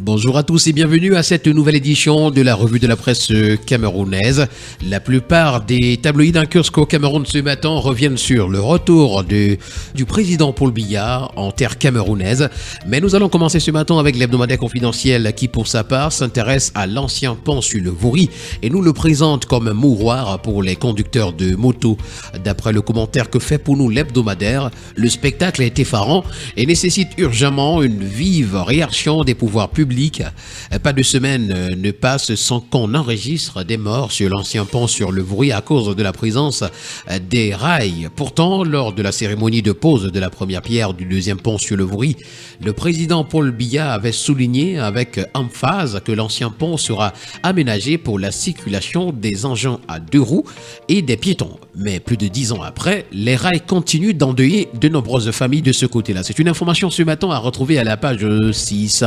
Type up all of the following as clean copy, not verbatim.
Bonjour à tous et bienvenue à cette nouvelle édition de la revue de la presse camerounaise. La plupart des tabloïds d'un kiosque au Cameroun ce matin reviennent sur le retour du président Paul Biya en terre camerounaise. Mais nous allons commencer ce matin avec l'hebdomadaire confidentiel qui pour sa part s'intéresse à l'ancien pont sur le Vouri et nous le présente comme un mouroir pour les conducteurs de moto. D'après le commentaire que fait pour nous l'hebdomadaire, le spectacle est effarant et nécessite urgemment une vive réaction des pouvoirs publics. Pas de semaine ne passe sans qu'on enregistre des morts sur l'ancien pont sur le Vouri à cause de la présence des rails. Pourtant, lors de la cérémonie de pose de la première pierre du deuxième pont sur le Vouri, le président Paul Biya avait souligné avec emphase que l'ancien pont sera aménagé pour la circulation des engins à deux roues et des piétons. Mais plus de 10 ans après, les rails continuent d'endeuiller de nombreuses familles de ce côté-là. C'est une information ce matin à retrouver à la page 6.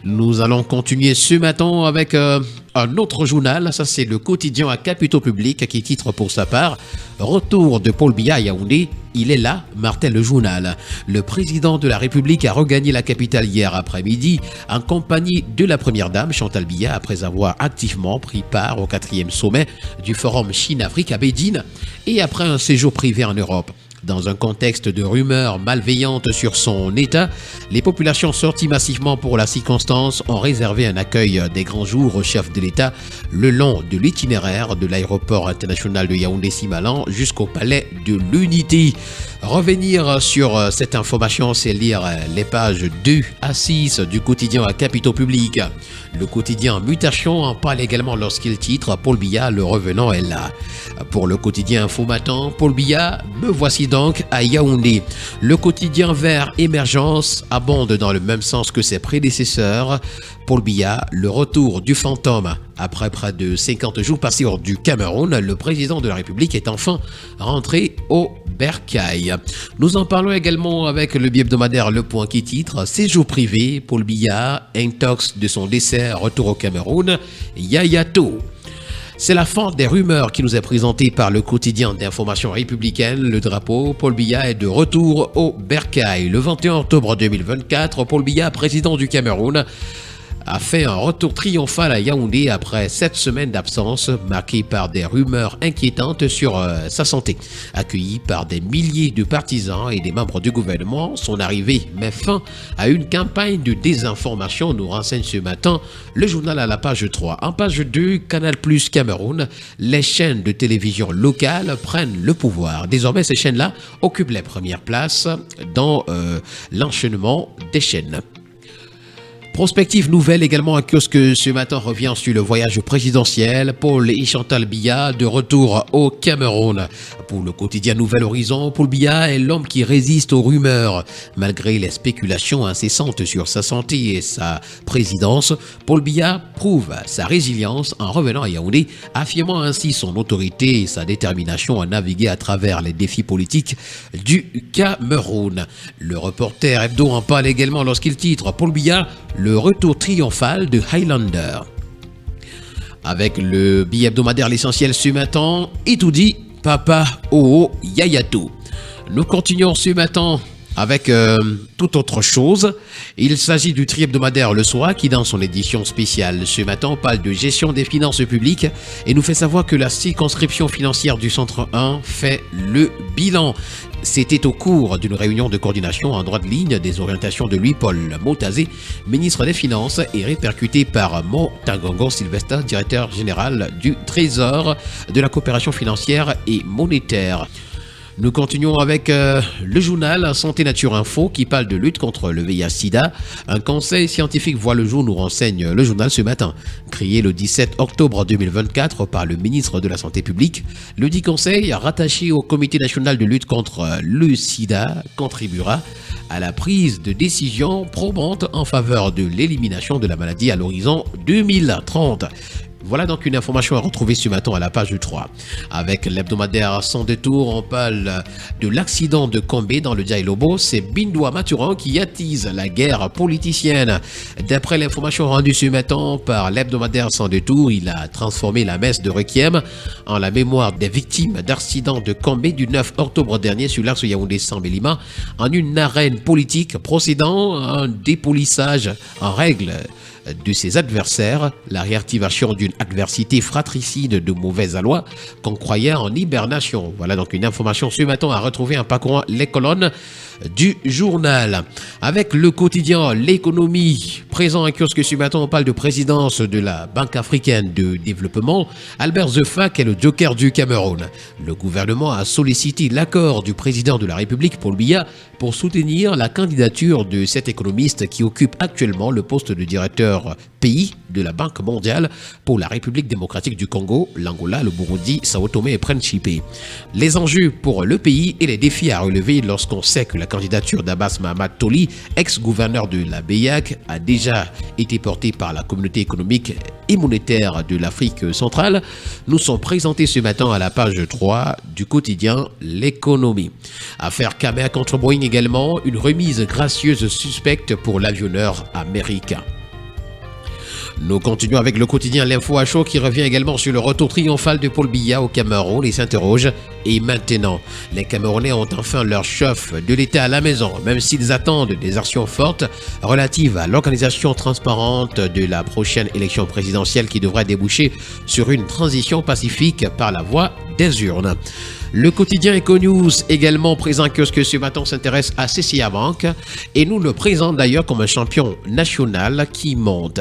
Nous allons continuer ce matin avec un autre journal, ça c'est le quotidien à capitaux publics qui titre pour sa part « Retour de Paul Biya à Yaoundé, il est là », martèle le journal. Le président de la République a regagné la capitale hier après-midi en compagnie de la première dame Chantal Biya après avoir activement pris part au 4e sommet du forum Chine-Afrique à Bédine et après un séjour privé en Europe. Dans un contexte de rumeurs malveillantes sur son état, les populations sorties massivement pour la circonstance ont réservé un accueil des grands jours au chef de l'État le long de l'itinéraire de l'aéroport international de Yaoundé-Simalan jusqu'au palais de l'Unité. Revenir sur cette information, c'est lire les pages 2 à 6 du quotidien à capitaux publics. Le quotidien Mutation en parle également lorsqu'il titre « Paul Biya, le revenant est là ». Pour le quotidien Info Matin, Paul Biya, me voici donc à Yaoundé. Le quotidien Vert Émergence abonde dans le même sens que ses prédécesseurs. Paul Biya, le retour du fantôme. Après près de 50 jours passés hors du Cameroun, le président de la République est enfin rentré au Bercail. Nous en parlons également avec le bi-hebdomadaire Le Point qui titre « Séjour privé, Paul Biya, intox de son décès, retour au Cameroun, Yayato ». C'est la fin des rumeurs qui nous est présentée par le quotidien d'information républicaine. Le drapeau, Paul Biya est de retour au Bercail. Le 21 octobre 2024, Paul Biya, président du Cameroun, a fait un retour triomphal à Yaoundé après 7 semaines d'absence marquées par des rumeurs inquiétantes sur sa santé. Accueilli par des milliers de partisans et des membres du gouvernement, son arrivée met fin à une campagne de désinformation, nous renseigne ce matin le journal à la page 3. En page 2, Canal+ Cameroun, les chaînes de télévision locales prennent le pouvoir. Désormais, ces chaînes-là occupent les premières places dans l'enchaînement des chaînes. Prospective nouvelle également, un kiosque ce matin revient sur le voyage présidentiel. Paul et Chantal Biya de retour au Cameroun. Pour le quotidien Nouvel Horizon, Paul Biya est l'homme qui résiste aux rumeurs. Malgré les spéculations incessantes sur sa santé et sa présidence, Paul Biya prouve sa résilience en revenant à Yaoundé, affirmant ainsi son autorité et sa détermination à naviguer à travers les défis politiques du Cameroun. Le reporter hebdo en parle également lorsqu'il titre Paul Biya, le retour triomphal de Highlander. Avec le billet hebdomadaire L'Essentiel ce matin, et tout dit, Papa Oh Yayato. Nous continuons ce matin avec toute autre chose. Il s'agit du tri-hebdomadaire Le Soir qui, dans son édition spéciale ce matin, parle de gestion des finances publiques et nous fait savoir que la circonscription financière du Centre 1 fait le bilan. C'était au cours d'une réunion de coordination en droite ligne des orientations de Louis-Paul Motazé, ministre des Finances, et répercuté par Montagongo Sylvestre, directeur général du Trésor, de la coopération financière et monétaire. Nous continuons avec le journal Santé Nature Info qui parle de lutte contre le VIH-Sida. Un conseil scientifique voit le jour, nous renseigne le journal ce matin. Créé le 17 octobre 2024 par le ministre de la Santé publique, le dit conseil, rattaché au Comité national de lutte contre le sida, contribuera à la prise de décisions probantes en faveur de l'élimination de la maladie à l'horizon 2030. Voilà donc une information à retrouver ce matin à la page 3. Avec l'hebdomadaire Sans Détour, on parle de l'accident de Combé dans le Dialobo. C'est Bindoua Maturan qui attise la guerre politicienne. D'après l'information rendue ce matin par l'hebdomadaire Sans Détour, il a transformé la messe de Requiem en la mémoire des victimes d'accident de Combé du 9 octobre dernier sur l'axe Yaoundé-Sambélima en une arène politique procédant à un dépolissage en règle de ses adversaires, la réactivation d'une adversité fratricide de mauvais aloi qu'on croyait en hibernation. Voilà donc une information ce matin à retrouver en parcourant les colonnes du journal. Avec le quotidien L'économie, présent en kiosque ce matin, on parle de présidence de la Banque africaine de développement. Albert Zefak est le joker du Cameroun. Le gouvernement a sollicité l'accord du président de la République, Paul Biya, pour soutenir la candidature de cet économiste qui occupe actuellement le poste de directeur pays de la Banque mondiale pour la République démocratique du Congo, l'Angola, le Burundi, Sao Tomé et Principe. Les enjeux pour le pays et les défis à relever lorsqu'on sait que la candidature d'Abbas Mahamad Toli, ex-gouverneur de la BEAC, a déjà été portée par la communauté économique et monétaire de l'Afrique centrale, nous sont présentés ce matin à la page 3 du quotidien L'économie. Affaire Camer contre Boeing également, une remise gracieuse suspecte pour l'avionneur américain. Nous continuons avec le quotidien L'Info à chaud qui revient également sur le retour triomphal de Paul Biya au Cameroun et s'interroge. Et maintenant, les Camerounais ont enfin leur chef de l'État à la maison, même s'ils attendent des actions fortes relatives à l'organisation transparente de la prochaine élection présidentielle qui devrait déboucher sur une transition pacifique par la voie des urnes. Le quotidien EcoNews, également présent que ce matin, s'intéresse à CCA Bank et nous le présente d'ailleurs comme un champion national qui monte.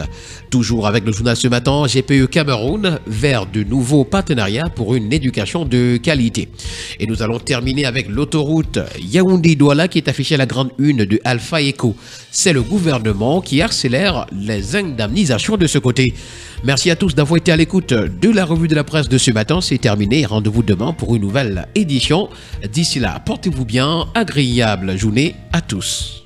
Toujours avec le journal ce matin, GPE Cameroun vers de nouveaux partenariats pour une éducation de qualité. Et nous allons terminer avec l'autoroute Yaoundé-Douala qui est affichée à la grande une de Alpha Eco. C'est le gouvernement qui accélère les indemnisations de ce côté. Merci à tous d'avoir été à l'écoute de la revue de la presse de ce matin. C'est terminé. Rendez-vous demain pour une nouvelle édition. D'ici là, portez-vous bien. Agréable journée à tous.